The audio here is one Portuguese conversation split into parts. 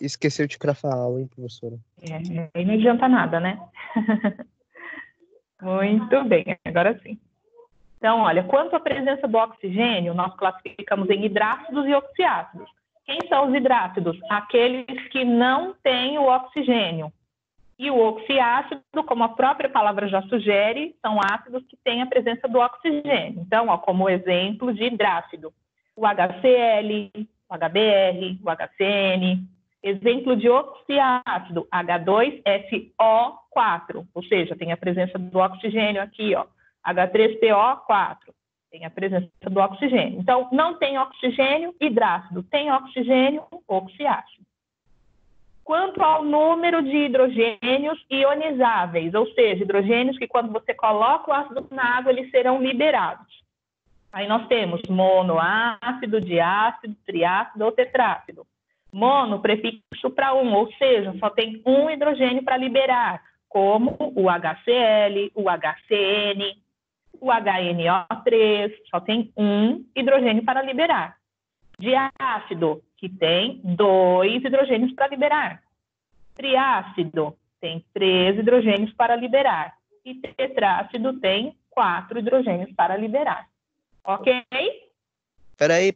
Esqueceu de crafar a aula, hein, professora? Aí não adianta nada, né? Muito bem, agora sim. Então, olha, quanto à presença do oxigênio, nós classificamos em hidrácidos e oxiácidos. Quem são os hidrácidos? Aqueles que não têm o oxigênio. E o oxiácido, como a própria palavra já sugere, são ácidos que têm a presença do oxigênio. Então, ó, como exemplo de hidrácido, o HCl, o HBr, o HCN. Exemplo de oxiácido, H2SO4, ou seja, tem a presença do oxigênio aqui, ó, H3PO4, tem a presença do oxigênio. Então, não tem oxigênio, hidrácido, tem oxigênio, oxiácido. Quanto ao número de hidrogênios ionizáveis, ou seja, hidrogênios que quando você coloca o ácido na água, eles serão liberados. Aí nós temos monoácido, diácido, triácido ou tetrácido. Mono, prefixo para um, ou seja, só tem um hidrogênio para liberar, como o HCl, o HCN, o HNO3, só tem um hidrogênio para liberar. Diácido, que tem 2 hidrogênios para liberar. Triácido, tem 3 hidrogênios para liberar. E tetrácido tem 4 hidrogênios para liberar. Ok? Peraí.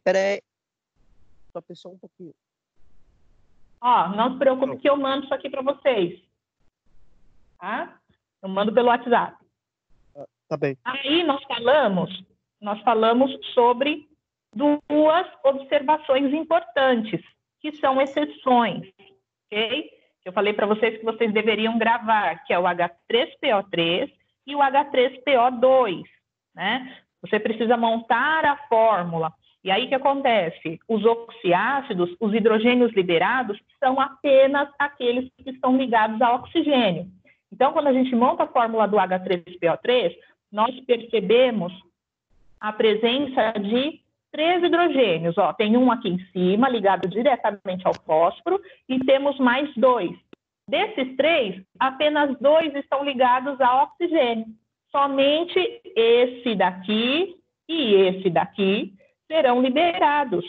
Só pensou um pouquinho. Ó, não se preocupe que eu mando isso aqui para vocês. Tá? Eu mando pelo WhatsApp. Tá bem. Aí nós falamos sobre 2 observações importantes, que são exceções, ok? Eu falei para vocês que vocês deveriam gravar, que é o H3PO3 e o H3PO2, né? Você precisa montar a fórmula. E aí o que acontece? Os oxiácidos, os hidrogênios liberados, são apenas aqueles que estão ligados ao oxigênio. Então, quando a gente monta a fórmula do H3PO3, nós percebemos a presença de 3 hidrogênios. Ó, tem um aqui em cima, ligado diretamente ao fósforo, e temos mais 2. Desses 3, apenas 2 estão ligados ao oxigênio. Somente esse daqui e esse daqui serão liberados.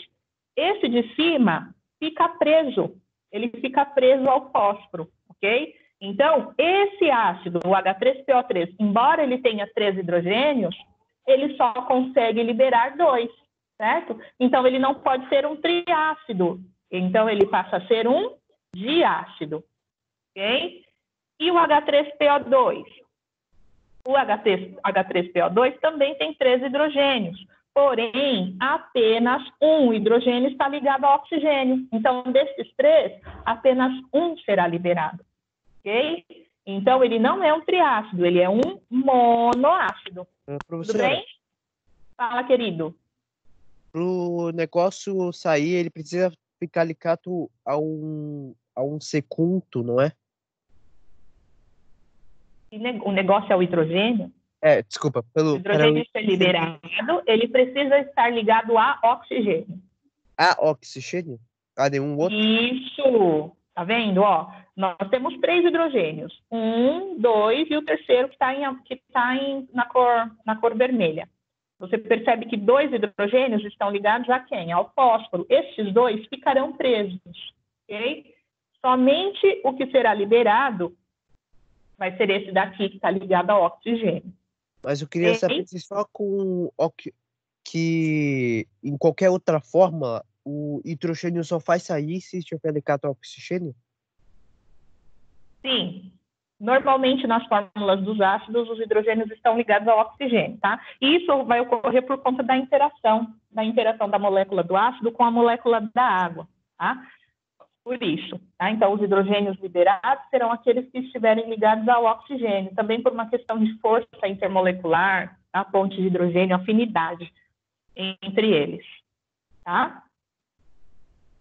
Esse de cima fica preso, ele fica preso ao fósforo, ok? Então, esse ácido, o H3PO3, embora ele tenha 3 hidrogênios, ele só consegue liberar 2, certo? Então, ele não pode ser um triácido. Então, ele passa a ser um diácido, ok? E o H3PO2? O H3PO2 também tem 3 hidrogênios, porém, apenas um hidrogênio está ligado ao oxigênio. Então, desses 3, apenas um será liberado, ok? Então, ele não é um triácido, ele é um monoácido. Tudo bem? Fala, querido. Para o negócio sair, ele precisa ficar ligado a um secunto, não é? O negócio é o hidrogênio? Desculpa. O hidrogênio ser liberado, ele precisa estar ligado a oxigênio. A oxigênio? A nenhum outro? Isso! Tá vendo? Ó, nós temos 3 hidrogênios. 1, 2 e o terceiro que está na cor vermelha. Você percebe que 2 hidrogênios estão ligados a quem? Ao fósforo. Estes 2 ficarão presos, ok? Somente o que será liberado vai ser esse daqui que está ligado ao oxigênio. Mas eu queria saber se só que em qualquer outra forma o hidrogênio só faz sair se estiver ligado ao oxigênio? Sim. Normalmente, nas fórmulas dos ácidos, os hidrogênios estão ligados ao oxigênio, tá? E isso vai ocorrer por conta da interação da molécula do ácido com a molécula da água, tá? Por isso, tá? Então, os hidrogênios liberados serão aqueles que estiverem ligados ao oxigênio, também por uma questão de força intermolecular, a ponte de hidrogênio, afinidade entre eles, tá?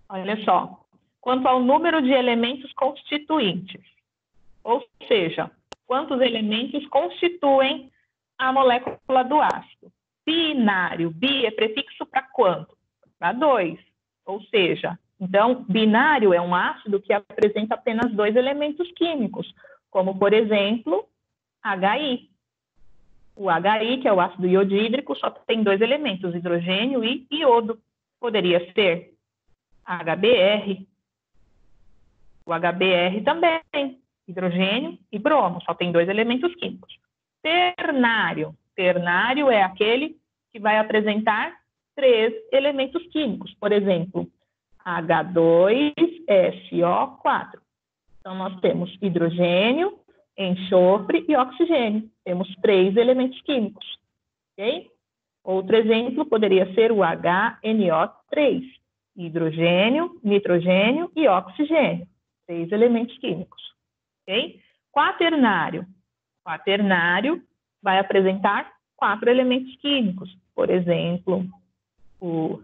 Olha só, quanto ao número de elementos constituintes, ou seja, quantos elementos constituem a molécula do ácido. Binário, bi é prefixo para quanto? Para 2, ou seja, então, binário é um ácido que apresenta apenas 2 elementos químicos, como, por exemplo, HI. O HI, que é o ácido iodídrico, só tem 2 elementos, hidrogênio e iodo. Poderia ser HBr, O HBr também, hidrogênio e bromo, só tem 2 elementos químicos. Ternário. Ternário é aquele que vai apresentar 3 elementos químicos. Por exemplo, H2SO4. Então, nós temos hidrogênio, enxofre e oxigênio. Temos 3 elementos químicos. Ok? Outro exemplo poderia ser o HNO3. Hidrogênio, nitrogênio e oxigênio. 3 elementos químicos. Ok? Quaternário. Quaternário vai apresentar 4 elementos químicos. Por exemplo, o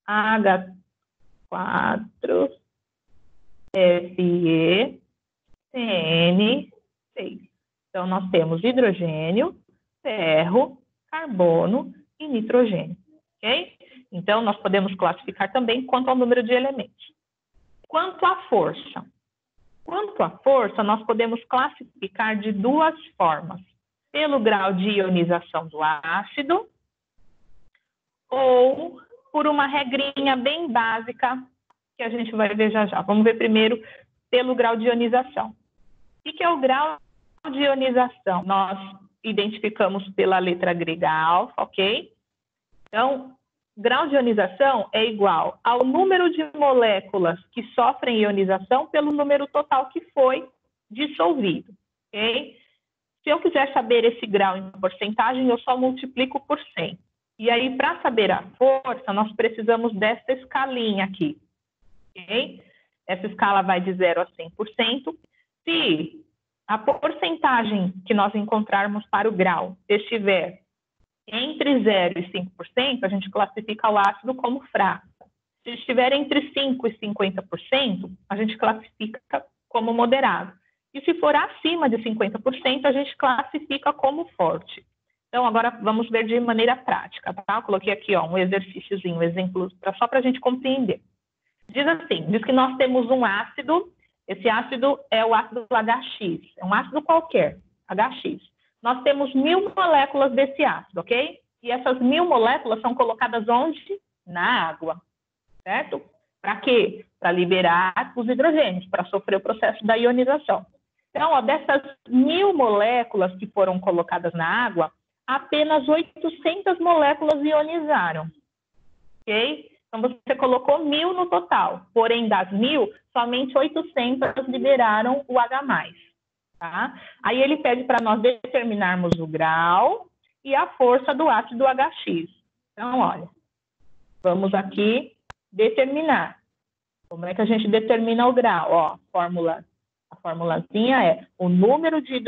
H4FeCN6. Então, nós temos hidrogênio, ferro, carbono e nitrogênio. Ok? Então, nós podemos classificar também quanto ao número de elementos. Quanto à força. Quanto à força, nós podemos classificar de 2 formas. Pelo grau de ionização do ácido ou por uma regrinha bem básica que a gente vai ver já já. Vamos ver primeiro pelo grau de ionização. O que é o grau de ionização? Nós identificamos pela letra grega alfa, ok? Então, grau de ionização é igual ao número de moléculas que sofrem ionização pelo número total que foi dissolvido, ok? Se eu quiser saber esse grau em porcentagem, eu só multiplico por 100. E aí, para saber a força, nós precisamos dessa escalinha aqui, ok? Essa escala vai de 0 a 100%. Se a porcentagem que nós encontrarmos para o grau estiver entre 0 e 5%, a gente classifica o ácido como fraco. Se estiver entre 5% e 50%, a gente classifica como moderado. E se for acima de 50%, a gente classifica como forte. Então, agora vamos ver de maneira prática, tá? Eu coloquei aqui ó, um exercíciozinho, um exemplo, só para a gente compreender. Diz assim, diz que nós temos um ácido, esse ácido é o ácido HX, é um ácido qualquer, HX. Nós temos 1000 moléculas desse ácido, ok? E essas 1000 moléculas são colocadas onde? Na água, certo? Para quê? Para liberar os hidrogênios, para sofrer o processo da ionização. Então, ó, dessas 1000 moléculas que foram colocadas na água, apenas 800 moléculas ionizaram, ok? Então, você colocou 1000 no total, porém, das 1000, somente 800 liberaram o H+. Tá? Aí ele pede para nós determinarmos o grau e a força do ácido HX. Então, olha, vamos aqui determinar. Como é que a gente determina o grau? Ó, a formulazinha é o número de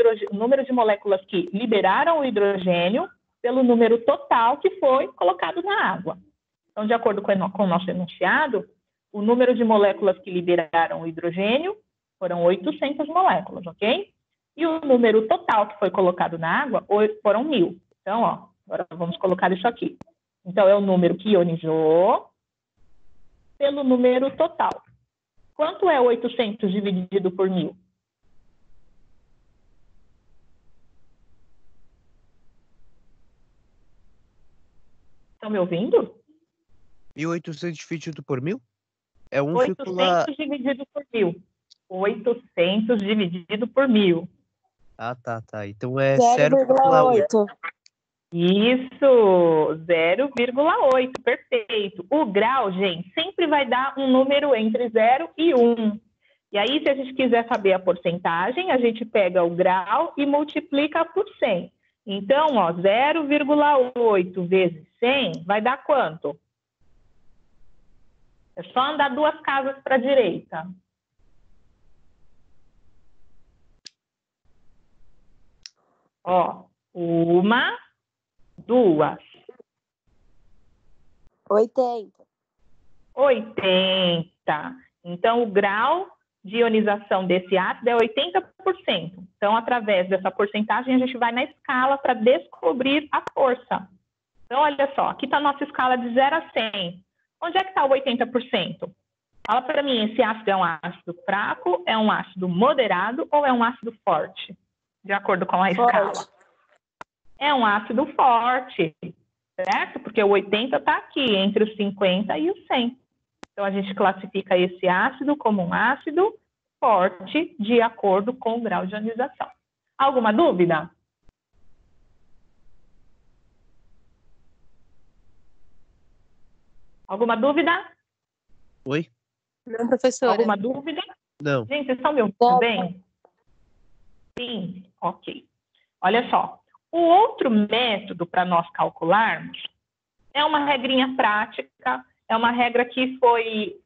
moléculas que liberaram o hidrogênio pelo número total que foi colocado na água. Então, de acordo com o nosso enunciado, o número de moléculas que liberaram o hidrogênio foram 800 moléculas, ok? E o número total que foi colocado na água foram 1000. Então, ó, agora vamos colocar isso aqui. Então, é o número que ionizou pelo número total. Quanto é 800 dividido por 1000? Estão me ouvindo? 1.800 dividido por 1000? É 800 dividido por 1000. 800 dividido por 1000. Ah, tá. Então é 0,8. Isso, 0,8, perfeito. O grau, gente, sempre vai dar um número entre 0 e 1. E aí, se a gente quiser saber a porcentagem, a gente pega o grau e multiplica por 100. Então, ó, 0,8 vezes 100 vai dar quanto? É só andar 2 casas para a direita. Ó, 1, 2. 80. 80. Então, o grau de ionização desse ácido é 80%. Então, através dessa porcentagem, a gente vai na escala para descobrir a força. Então, olha só, aqui está a nossa escala de 0 a 100. Onde é que está o 80%? Fala para mim, esse ácido é um ácido fraco, é um ácido moderado ou é um ácido forte? De acordo com a escala. É um ácido forte, certo? Porque o 80 está aqui, entre os 50 e os 100. Então, a gente classifica esse ácido como um ácido forte de acordo com o grau de ionização. Alguma dúvida? Alguma dúvida? Oi? Não, professora. Alguma dúvida? Não. Gente, vocês estão me ouvindo Não. bem? Sim, ok. Olha só, o outro método para nós calcularmos é uma regrinha prática, é uma regra que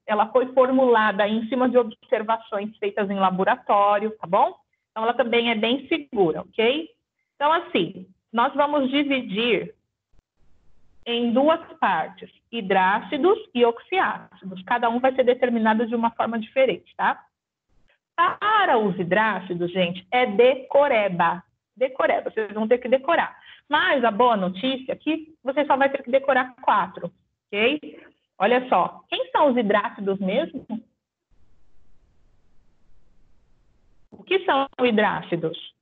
ela foi formulada em cima de observações feitas em laboratório, tá bom? Então, ela também é bem segura, ok? Então, assim, nós vamos dividir em duas partes, hidrácidos e oxiácidos. Cada um vai ser determinado de uma forma diferente, tá? Para os hidrácidos, gente, é decoreba. Decoreba, vocês vão ter que decorar. Mas a boa notícia é que você só vai ter que decorar 4, ok? Olha só, quem são os hidrácidos mesmo? O que são hidrácidos?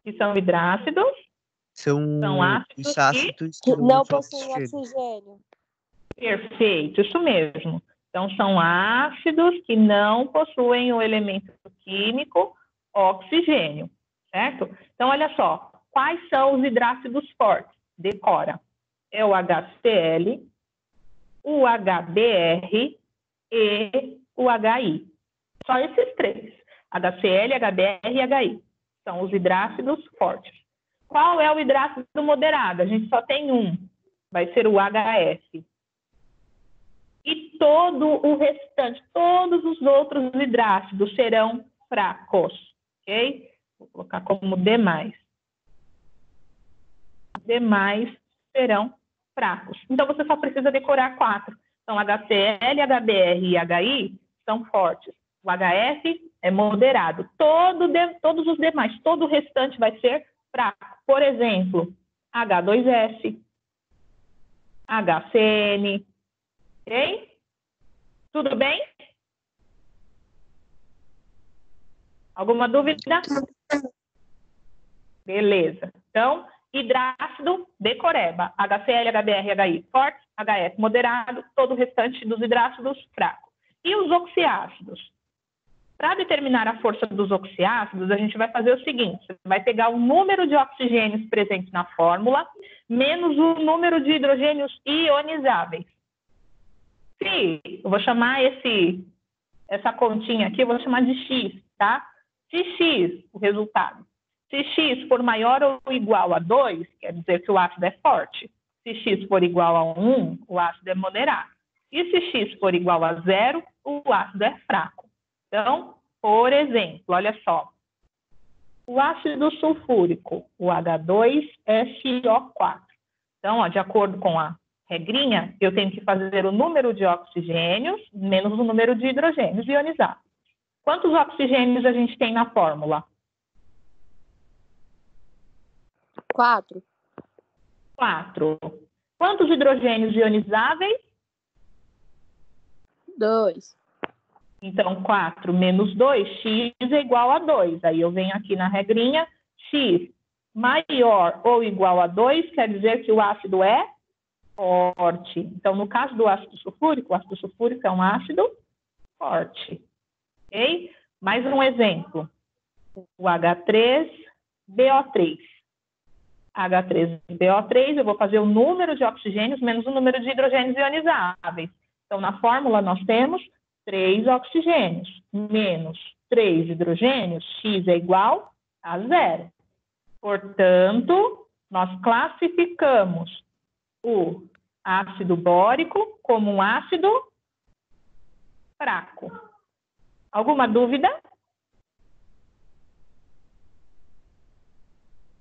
Que são hidrácidos? São ácidos os ácidos Que que não possuem possuem oxigênio. Perfeito, isso mesmo. Então, são ácidos que não possuem o elemento químico oxigênio, certo? Então, olha só, quais são os hidrácidos fortes? Decora. É o HCl, o HBr e o HI. Só esses 3. HCl, HBr e HI. São os hidrácidos fortes. Qual é o hidrácido moderado? A gente só tem um. Vai ser o HF. E todo o restante, todos os outros hidrácidos serão fracos, ok? Vou colocar como demais. Demais serão fracos. Então, você só precisa decorar 4. Então, HCl, HBr e HI são fortes. O HF é moderado. Todos os demais, todo o restante vai ser fraco. Por exemplo, H2S, HCN, ok? Tudo bem? Alguma dúvida? Beleza. Então, hidrácido, decoreba. HCl, HBr, HI forte, HF moderado, todo o restante dos hidrácidos fraco. E os oxiácidos? Para determinar a força dos oxiácidos, a gente vai fazer o seguinte: você vai pegar o número de oxigênios presentes na fórmula, menos o número de hidrogênios ionizáveis. Eu vou chamar essa continha aqui, eu vou chamar de X, tá? Se X, o resultado, se X for maior ou igual a 2, quer dizer que o ácido é forte. Se X for igual a 1, o ácido é moderado. E se X for igual a 0, o ácido é fraco. Então, por exemplo, olha só. O ácido sulfúrico, o H2SO4. Então, ó, de acordo com a regrinha, eu tenho que fazer o número de oxigênios menos o número de hidrogênios ionizados. Quantos oxigênios a gente tem na fórmula? 4. 4. Quantos hidrogênios ionizáveis? 2. Então, 4 menos 2, x é igual a 2. Aí eu venho aqui na regrinha, x maior ou igual a 2, quer dizer que o ácido é forte. Então, no caso do ácido sulfúrico, o ácido sulfúrico é um ácido forte. Ok? Mais um exemplo. O H3BO3. H3BO3, eu vou fazer o número de oxigênios menos o número de hidrogênios ionizáveis. Então, na fórmula, nós temos 3 oxigênios menos 3 hidrogênios, x é igual a 0. Portanto, nós classificamos o ácido bórico como um ácido fraco. Alguma dúvida?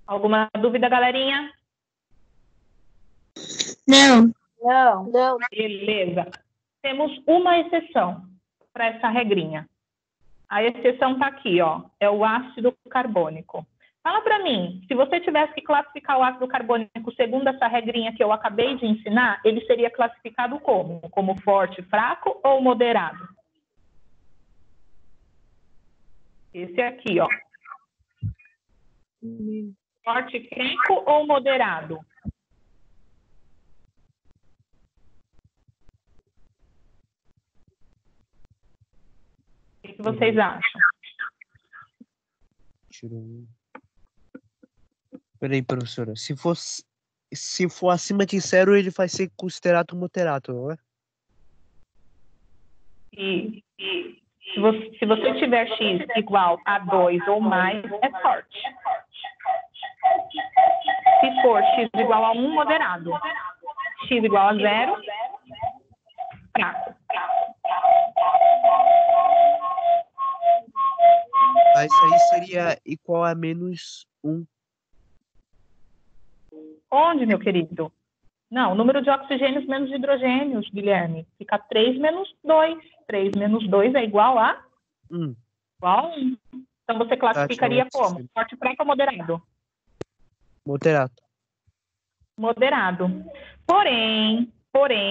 Alguma dúvida, galerinha? Não. Beleza. Temos uma exceção para essa regrinha. A exceção está aqui, ó. É o ácido carbônico. Fala para mim, se você tivesse que classificar o ácido carbônico segundo essa regrinha que eu acabei de ensinar, ele seria classificado como? Como forte, fraco ou moderado? Esse aqui, ó. Forte, fraco ou moderado? que vocês acham? Tiro 1. Peraí, professora. Se for acima de 0, ele vai ser considerado moderato, não é? E se você tiver x igual a 2 ou mais, é forte. Se for x igual a 1, moderado. X igual a 0, fraco. Mas isso aí seria igual a menos 1. Onde, meu querido? Não, o número de oxigênios menos de hidrogênios, Guilherme. Fica 3 menos 2. 3 menos 2 é igual a? Igual a 1. Então, você classificaria como? Forte, fraco ou moderado? Moderado. Moderado. Porém,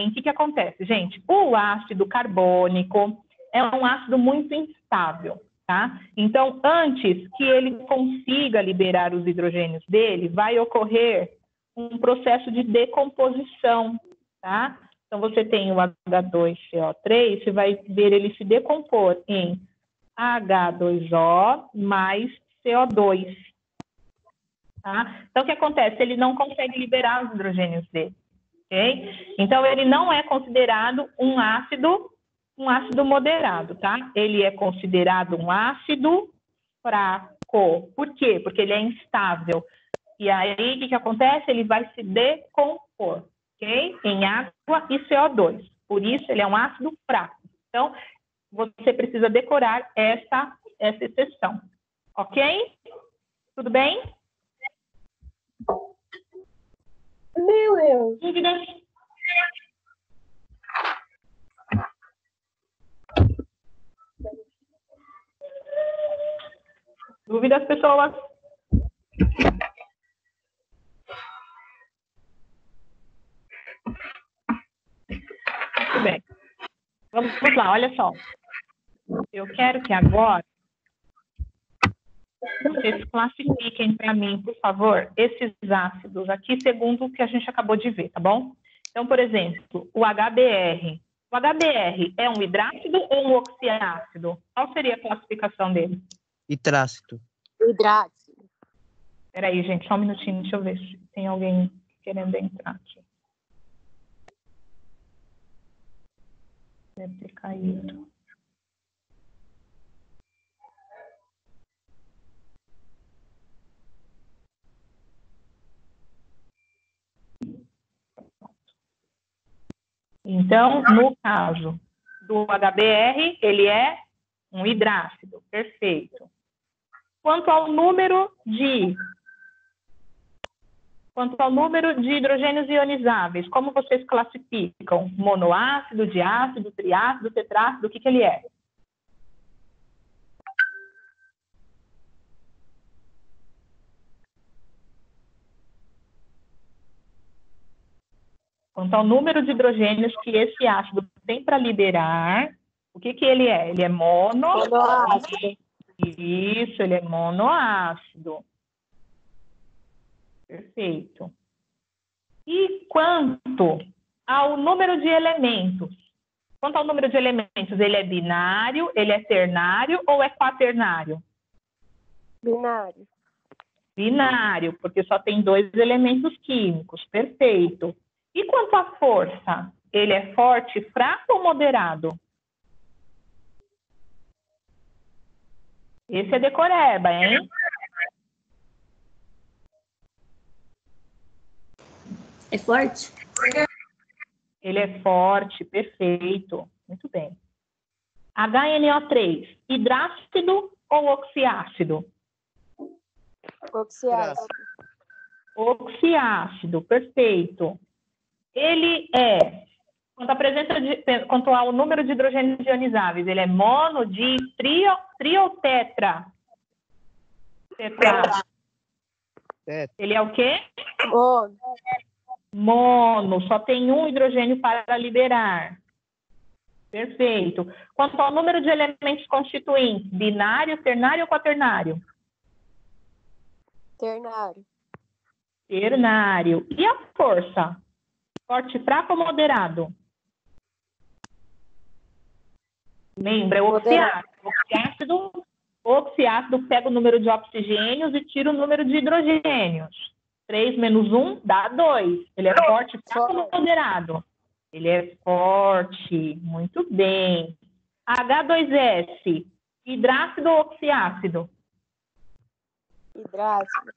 o que acontece, gente? O ácido carbônico é um ácido muito instável, tá? Então, antes que ele consiga liberar os hidrogênios dele, vai ocorrer um processo de decomposição, tá? Então, você tem o H2CO3, você vai ver ele se decompor em H2O mais CO2. Tá? Então, o que acontece? Ele não consegue liberar os hidrogênios dele. Okay? Então, ele não é considerado um ácido moderado, tá? Ele é considerado um ácido fraco. Por quê? Porque ele é instável. E aí, o que acontece? Ele vai se decompor, ok? Em água e CO2. Por isso, ele é um ácido fraco. Então, você precisa decorar essa exceção. Ok? Tudo bem? Meu Deus. Dúvidas? Dúvidas, pessoas? Muito bem. Vamos lá, olha só. Eu quero que agora vocês classifiquem para mim, por favor, esses ácidos aqui, segundo o que a gente acabou de ver, tá bom? Então, por exemplo, o HBr. O HBr é um hidrácido ou um oxiácido? Qual seria a classificação dele? Hidrácido. Hidrácido. Espera aí, gente, só um minutinho, deixa eu ver se tem alguém querendo entrar aqui. Deve ter caído. Então, no caso do HBr, ele é um hidrácido, perfeito. Quanto ao número de hidrogênios ionizáveis, como vocês classificam? Monoácido, diácido, triácido, tetrácido, o que ele é? Quanto ao número de hidrogênios que esse ácido tem para liberar, o que ele é? Ele é Monoácido. Isso, ele é monoácido. Perfeito. E quanto ao número de elementos? Quanto ao número de elementos, ele é binário, ele é ternário ou é quaternário? Binário. Binário, porque só tem 2 elementos químicos. Perfeito. E quanto à força? Ele é forte, fraco ou moderado? Esse é decoreba, hein? É forte? Ele é forte, perfeito. Muito bem. HNO3, hidrácido ou oxiácido? Oxiácido. Oxiácido, perfeito. Ele é, quanto ao número de hidrogênios ionizáveis, ele é mono, di, tri ou tetra? Tetra. Ele é o quê? Mono. Mono, só tem um hidrogênio para liberar. Perfeito. Quanto ao número de elementos constituintes, binário, ternário ou quaternário? Ternário. Ternário. E a força? Forte, fraco ou moderado? Lembra, oxiácido. Oxiácido pega o número de oxigênios e tira o número de hidrogênios. 3 menos 1 dá 2. Ele é forte, fraco ou moderado? Ele é forte. Muito bem. H2S, hidrácido ou oxiácido? Hidrácido.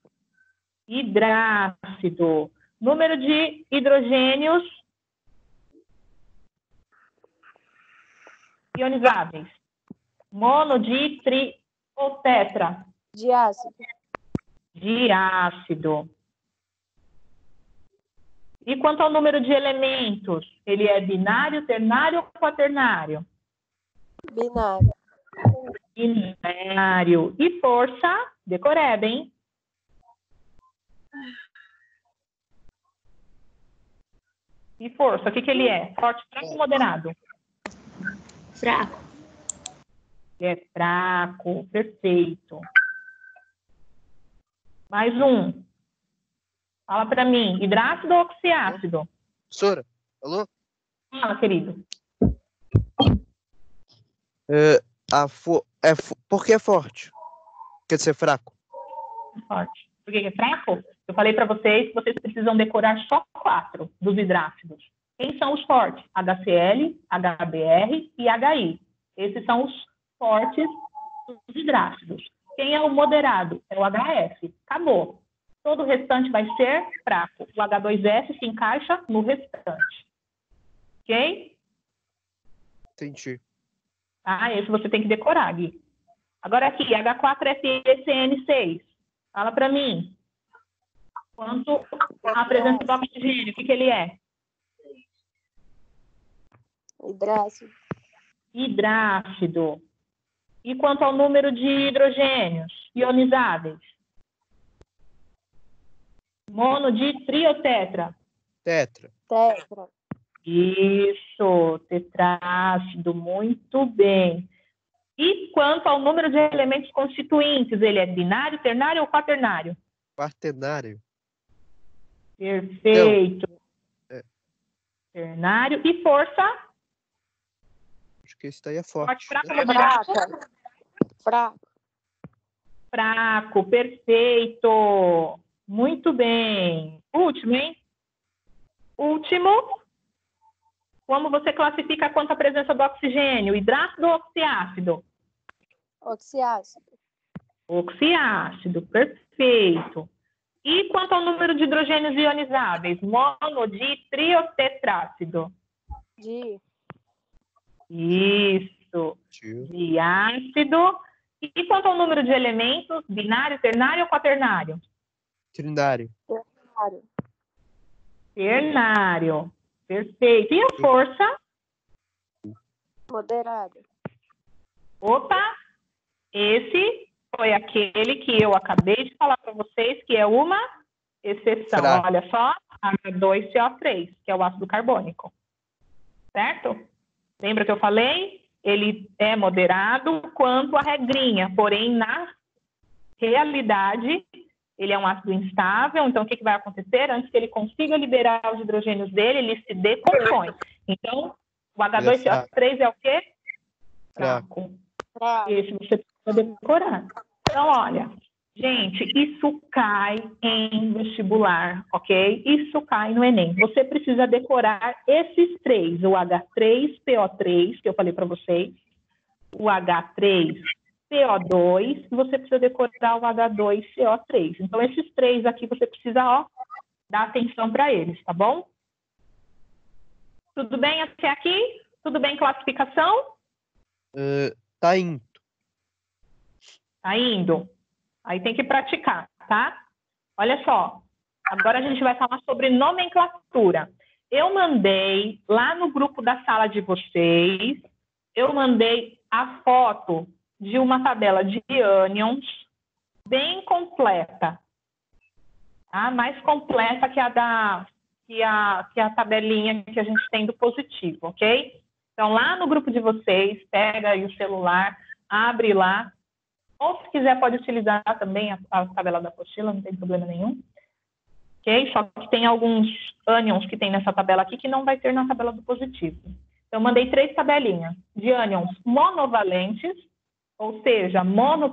Hidrácido. Número de hidrogênios ionizáveis. Mono, di, tri ou tetra? Diácido. Diácido. E quanto ao número de elementos? Ele é binário, ternário ou quaternário? Binário. Binário. E força, decoreba, hein? E força, o que ele é? Forte, fraco ou moderado? Fraco. Ele é fraco, perfeito. Mais um. Fala para mim, hidrácido ou oxiácido? Professora, alô? Fala, querido. Por que é forte? Quer dizer fraco? Forte. Por que é fraco? Eu falei para vocês que vocês precisam decorar só 4 dos hidrácidos. Quem são os fortes? HCl, HBr e HI. Esses são os fortes dos hidrácidos. Quem é o moderado? É o HF. Acabou. Todo o restante vai ser fraco. O H2S se encaixa no restante. Ok? Entendi. Esse você tem que decorar, Gui. Agora aqui, H4FeCN6. Fala para mim. Quanto a presença do oxigênio, o que ele é? Hidrácido. Hidrácido. E quanto ao número de hidrogênios ionizáveis? Mono, di, tri ou tetra? Tetra. Tetra. Isso, tetrácido, muito bem. E quanto ao número de elementos constituintes, ele é binário, ternário ou quaternário? Quaternário. Perfeito. Então, Ternário. E força? Acho que esse daí é forte. Fraco, Né? moderado? Fraco. Fraco, perfeito. Muito bem. Último, hein? Último. Como você classifica quanto à presença do oxigênio? Hidrácido ou oxiácido? Oxiácido. Oxiácido, perfeito. E quanto ao número de hidrogênios ionizáveis? Mono, di, tri ou tetrácido? Di. Isso. Diácido. E quanto ao número de elementos? Binário, ternário ou quaternário? Trinário. Ternário. Ternário. Perfeito. E a força? Moderado. Opa! Esse foi aquele que eu acabei de falar para vocês, que é uma exceção. Fraco. Olha só, H2CO3, que é o ácido carbônico. Certo? Lembra que eu falei? Ele é moderado quanto à regrinha, porém, na realidade, ele é um ácido instável, então o que vai acontecer? Antes que ele consiga liberar os hidrogênios dele, ele se decompõe. Então, o H2CO3 é o quê? Fraco. Esse você precisa decorar. Então, olha, gente, isso cai em vestibular, ok? Isso cai no Enem. Você precisa decorar esses 3, o H3PO3, que eu falei para vocês, o H3PO2, e você precisa decorar o H2CO3. Então, esses 3 aqui, você precisa, dar atenção para eles, tá bom? Tudo bem até aqui? Tudo bem classificação? Tá indo. Tá indo. Aí tem que praticar, tá? Olha só. Agora a gente vai falar sobre nomenclatura. Eu mandei lá no grupo da sala de vocês, eu mandei a foto de uma tabela de ânions bem completa. Tá? Mais completa que a tabelinha que a gente tem do positivo, ok? Então, lá no grupo de vocês, pega aí o celular, abre lá. Ou, se quiser, pode utilizar também a tabela da apostila, não tem problema nenhum. Ok? Só que tem alguns ânions que tem nessa tabela aqui que não vai ter na tabela do positivo. Então, eu mandei 3 tabelinhas de ânions monovalentes, ou seja, mono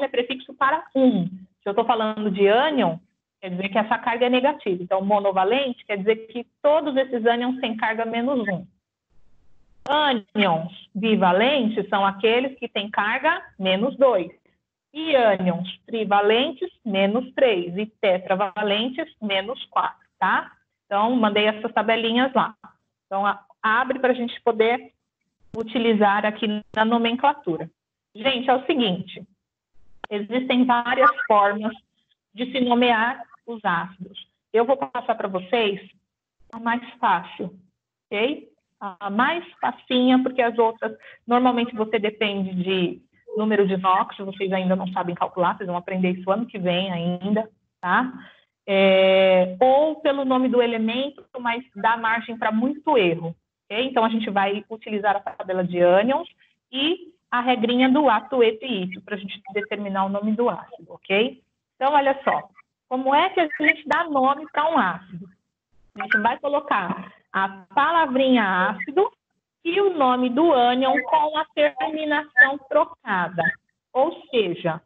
é prefixo para 1. Se eu estou falando de ânion, quer dizer que essa carga é negativa. Então, monovalente quer dizer que todos esses ânions têm carga menos 1. Ânions bivalentes são aqueles que têm carga menos 2. E ânions trivalentes, menos 3. E tetravalentes, menos 4, tá? Então, mandei essas tabelinhas lá. Então, abre para a gente poder utilizar aqui na nomenclatura. Gente, é o seguinte, existem várias formas de se nomear os ácidos. Eu vou passar para vocês a mais fácil, ok? A mais facinha, porque as outras, normalmente você depende de número de NOx, vocês ainda não sabem calcular, vocês vão aprender isso ano que vem ainda, tá? Ou pelo nome do elemento, mas dá margem para muito erro, ok? Então, a gente vai utilizar a tabela de ânions e a regrinha do ácido eto e ito, para a gente determinar o nome do ácido, ok? Então, olha só, como é que a gente dá nome para um ácido? A gente vai colocar a palavrinha ácido e o nome do ânion com a terminação trocada. Ou seja,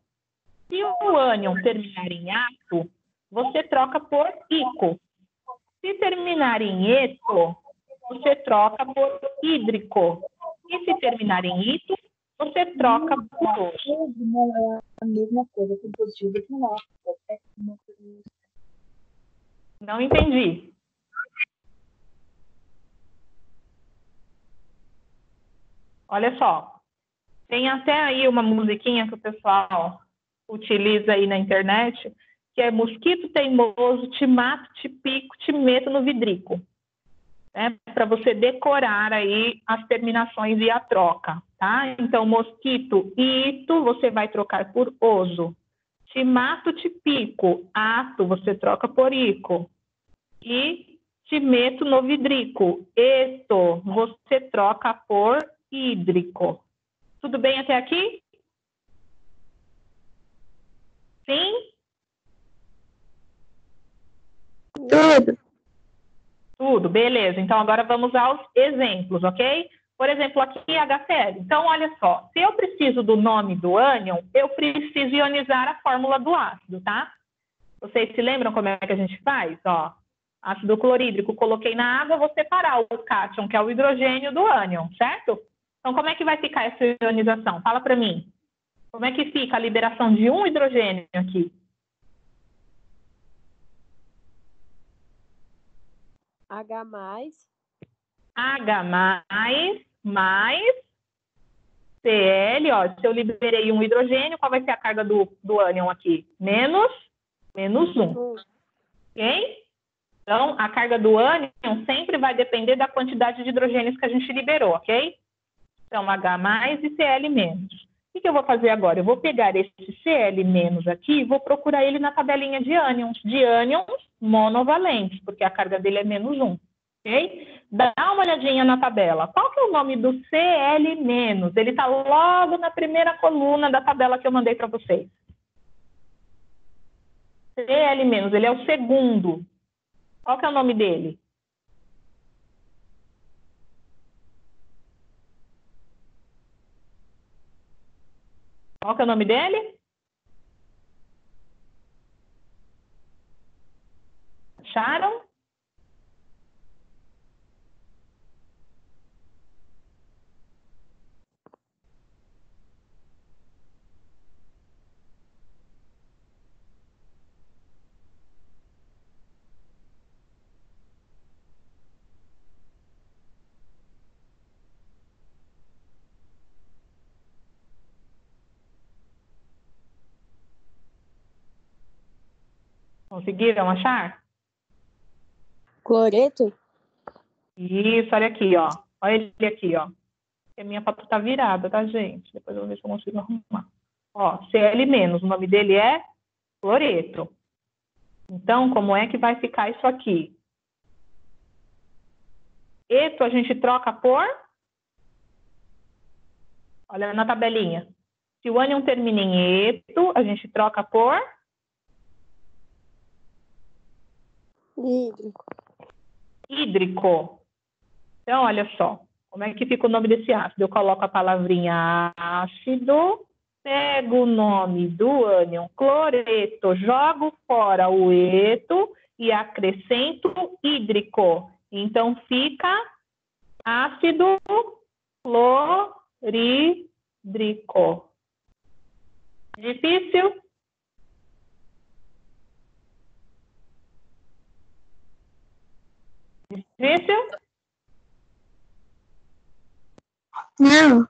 se o ânion terminar em ato, você troca por ico. Se terminar em eto, você troca por hídrico. E se terminar em ito, você troca por osso. Não é a mesma coisa com positivo e com negativo. Não entendi. Olha só, tem até aí uma musiquinha que o pessoal utiliza aí na internet, que é mosquito teimoso, te mato, te pico, te meto no vidrico. Para você decorar aí as terminações e a troca, tá? Então, mosquito, ito, você vai trocar por oso. Te mato, te pico, ato, você troca por ico. E te meto no vidrico, eto, você troca por hídrico. Tudo bem até aqui? Sim? Tudo. Tudo, beleza. Então, agora vamos aos exemplos, ok? Por exemplo, aqui HCl. Então, olha só, se eu preciso do nome do ânion, eu preciso ionizar a fórmula do ácido, tá? Vocês se lembram como é que a gente faz? Ó, ácido clorídrico, coloquei na água, vou separar o cátion, que é o hidrogênio, do ânion, certo? Então, como é que vai ficar essa ionização? Fala para mim. Como é que fica a liberação de um hidrogênio aqui? H+, H mais Cl, ó, se eu liberei um hidrogênio, qual vai ser a carga do ânion aqui? Menos 1, ok? Então, a carga do ânion sempre vai depender da quantidade de hidrogênios que a gente liberou, ok? Então, H mais e Cl menos. O que eu vou fazer agora? Eu vou pegar esse Cl menos aqui e vou procurar ele na tabelinha de ânions monovalentes, porque a carga dele é menos 1, ok? Dá uma olhadinha na tabela. Qual que é o nome do Cl menos? Ele está logo na primeira coluna da tabela que eu mandei para vocês. Cl menos, ele é o segundo. Qual que é o nome dele? Qual que é o nome dele? Acharam? Conseguiram achar? cloreto, Isso, olha aqui, ó. Olha ele aqui, ó. A minha foto tá virada, tá, gente? Depois eu vou ver se eu consigo arrumar. Ó, Cl menos, o nome dele é cloreto. Então, como é que vai ficar isso aqui? Eto a gente troca por... Olha na tabelinha. Se o ânion termina em eto, a gente troca por... hídrico, hídrico. Então, olha só. Como é que fica o nome desse ácido? Eu coloco a palavrinha ácido, pego o nome do ânion cloreto, jogo fora o eto e acrescento hídrico. Então, fica ácido clorídrico. Difícil? Difícil? Não.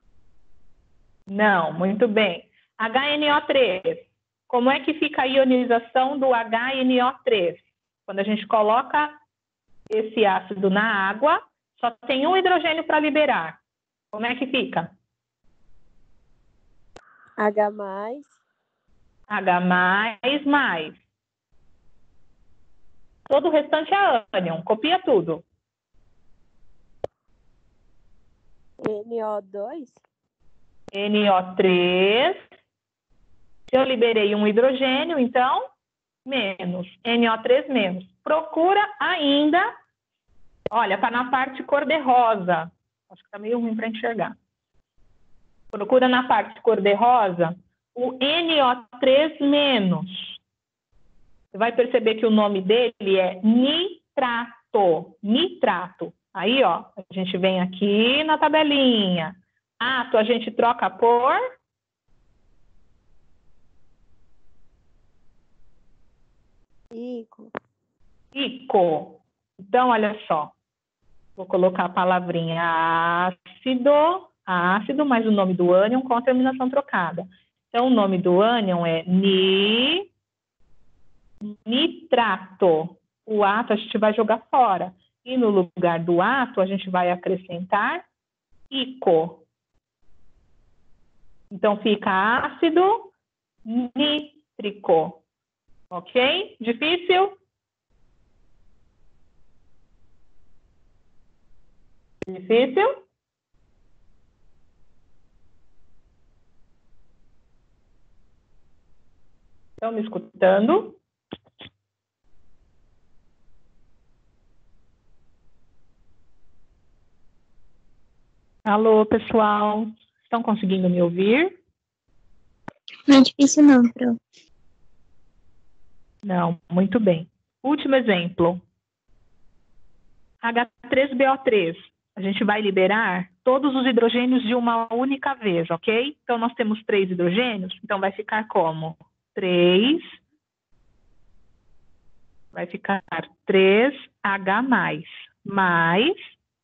Não, muito bem. HNO3. Como é que fica a ionização do HNO3? Quando a gente coloca esse ácido na água, só tem um hidrogênio para liberar. Como é que fica? H+. H++. Todo o restante é ânion. Copia tudo. NO2. NO3. Se eu liberei um hidrogênio, então, menos. NO3 menos. Procura ainda, olha, está na parte cor-de-rosa. Acho que está meio ruim para enxergar. Procura na parte cor-de-rosa o NO3 menos. Você vai perceber que o nome dele é nitrato. Nitrato. Aí, ó, a gente vem aqui na tabelinha. Ato, a gente troca por... Ico. Então, olha só. Vou colocar a palavrinha ácido, mais o nome do ânion com a terminação trocada. Então, o nome do ânion é nitrato. O ato a gente vai jogar fora. E no lugar do ato, a gente vai acrescentar ico. Então, fica ácido nítrico. Ok? Difícil? Difícil? Estão me escutando? Alô, pessoal. Estão conseguindo me ouvir? Não é difícil não, Pro. Não, muito bem. Último exemplo. H3BO3. A gente vai liberar todos os hidrogênios de uma única vez, ok? Então, nós temos 3 hidrogênios, então vai ficar como? 3, vai ficar 3H+, mais,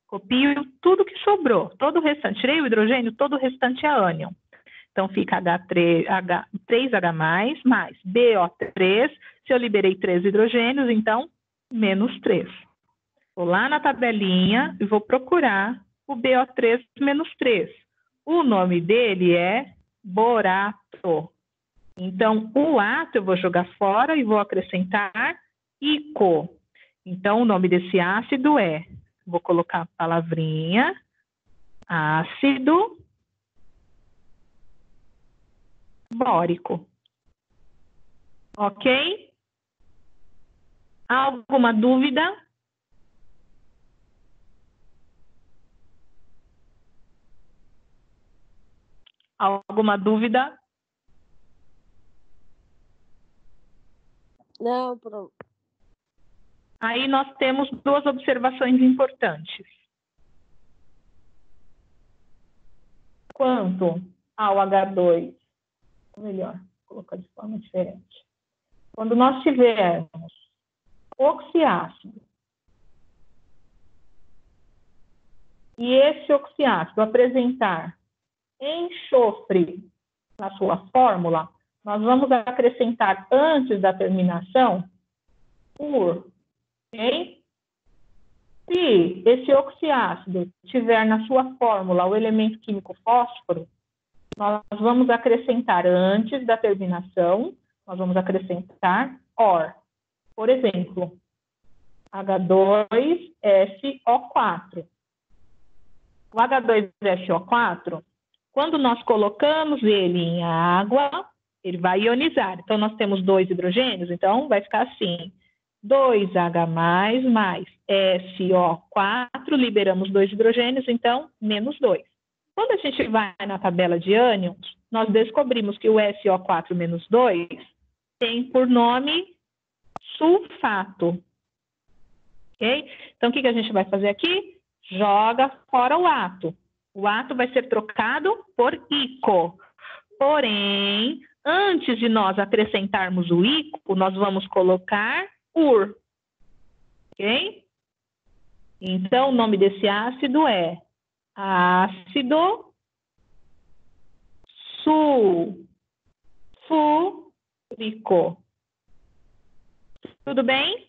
copio tudo que sobrou, todo o restante. Tirei o hidrogênio, todo o restante é ânion. Então, fica 3H+, mais BO3. Se eu liberei 3 hidrogênios, então, menos 3. Vou lá na tabelinha e vou procurar o BO3 menos 3. O nome dele é borato. Então, o ato eu vou jogar fora e vou acrescentar ico. Então, o nome desse ácido é, vou colocar a palavrinha, ácido bórico. Ok? Alguma dúvida? Alguma dúvida? Não, Pro. Aí nós temos 2 observações importantes. Quanto ao H2, ou melhor, vou colocar de forma diferente. Quando nós tivermos oxiácido e esse oxiácido apresentar enxofre na sua fórmula, nós vamos acrescentar antes da terminação por, ok? Se esse oxiácido tiver na sua fórmula o elemento químico fósforo, nós vamos acrescentar antes da terminação, nós vamos acrescentar OR. Por exemplo, H2SO4. O H2SO4, quando nós colocamos ele em água, ele vai ionizar. Então, nós temos 2 hidrogênios, então vai ficar assim, 2H+, mais SO4, liberamos 2 hidrogênios, então, menos 2. Quando a gente vai na tabela de ânions, nós descobrimos que o SO4 menos 2 tem por nome sulfato. Ok? Então, o que a gente vai fazer aqui? Joga fora o ato. O ato vai ser trocado por ICO. Porém, antes de nós acrescentarmos o ICO, nós vamos colocar UR. Ok? Então, o nome desse ácido é ácido sulfúrico. Tudo bem?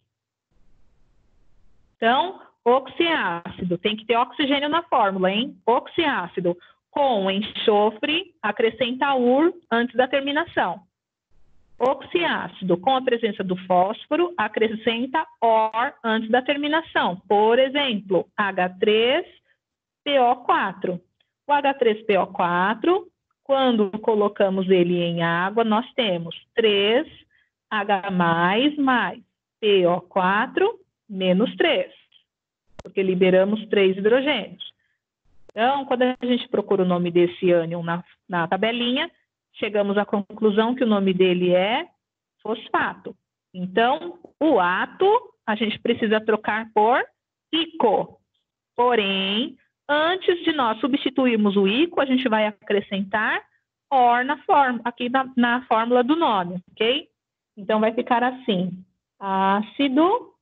Então, oxiácido. Tem que ter oxigênio na fórmula, hein? Oxiácido. Com enxofre, acrescenta UR antes da terminação. Oxiácido, com a presença do fósforo, acrescenta OR antes da terminação. Por exemplo, H3PO4. O H3PO4, quando colocamos ele em água, nós temos 3H+, mais PO4, menos 3, porque liberamos 3 hidrogênios. Então, quando a gente procura o nome desse ânion na tabelinha, chegamos à conclusão que o nome dele é fosfato. Então, o ato a gente precisa trocar por ICO. Porém, antes de nós substituirmos o ICO, a gente vai acrescentar OR aqui na fórmula do nome, ok? Então, vai ficar assim: ácido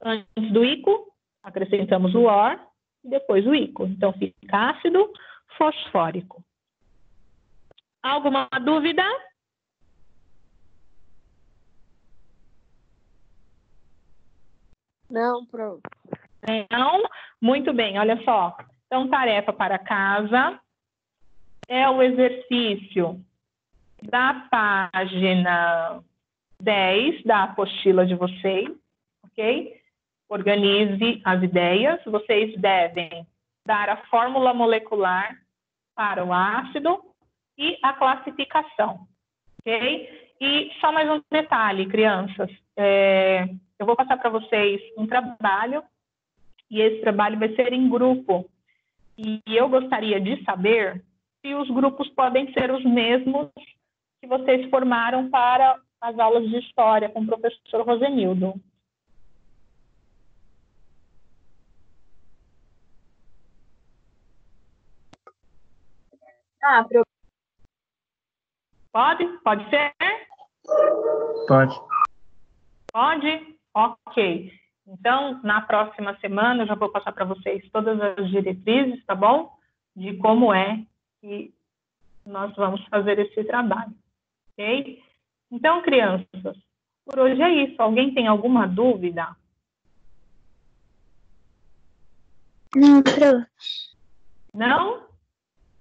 antes do ICO, acrescentamos o OR e depois o ICO. Então, fica ácido fosfórico. Alguma dúvida? Não, prof. Não? Muito bem, olha só. Então, tarefa para casa é o exercício da página 10 da apostila de vocês, ok? Organize as ideias. Vocês devem dar a fórmula molecular para o ácido e a classificação, ok? E só mais um detalhe, crianças. Eu vou passar para vocês um trabalho e esse trabalho vai ser em grupo. E eu gostaria de saber se os grupos podem ser os mesmos que vocês formaram para as aulas de história com o professor Rosenildo. Pode? Pode ser? Pode. Pode? Ok. Então, na próxima semana, eu já vou passar para vocês todas as diretrizes, tá bom? De como é que nós vamos fazer esse trabalho, ok? Então, crianças, por hoje é isso. Alguém tem alguma dúvida? Não, prof. Não?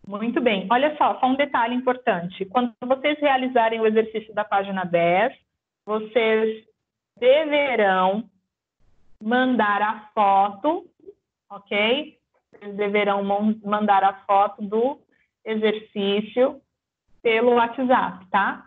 Muito bem. Olha só um detalhe importante. Quando vocês realizarem o exercício da página 10, vocês deverão mandar a foto, ok? Vocês deverão mandar a foto do exercício pelo WhatsApp, tá?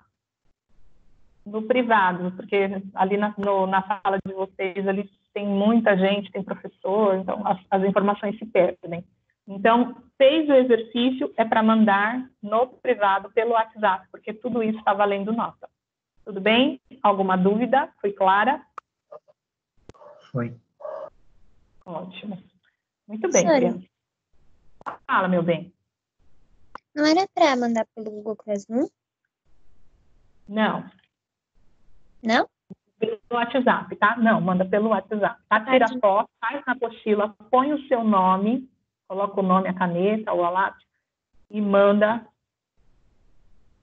No privado, porque ali na sala de vocês, ali tem muita gente, tem professor, então as informações se perdem. Então, fez o exercício, é para mandar no privado pelo WhatsApp, porque tudo isso está valendo nota. Tudo bem? Alguma dúvida? Foi clara? Foi. Ótimo. Muito bem, Sorry. criança. Fala, meu bem. Não era pra mandar pelo Google Classroom? Não. Não? Pelo WhatsApp, tá? Não, manda pelo WhatsApp. Tá? Tira a foto, faz na apostila, põe o seu nome, coloca o nome, a caneta ou a lápis e manda.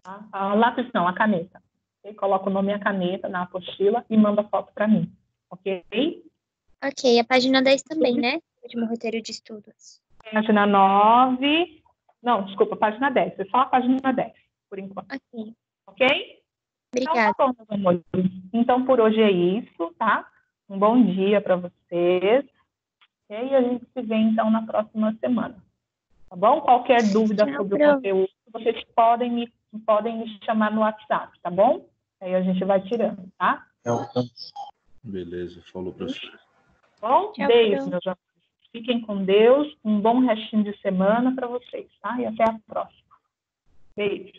Tá? A lápis não, a caneta. Okay? Coloca o nome e a caneta na apostila e manda a foto para mim. Ok? Ok, a página 10 também, né? Último roteiro de estudos. Página 9. Não, desculpa, página 10. É só a página 10, por enquanto. Ok, Ok? obrigada. Então, tá bom, meus amores. Então, por hoje é isso, tá? Um bom dia para vocês. E aí a gente se vê, então, na próxima semana. Tá bom? Qualquer dúvida Tchau, sobre o prof. conteúdo, vocês podem me chamar no WhatsApp, tá bom? Aí a gente vai tirando, tá? Beleza, falou, professor. Bom, Tchau, beijo, Pro. meus amigos. Fiquem com Deus. Um bom restinho de semana para vocês, tá? E até a próxima. Beijo.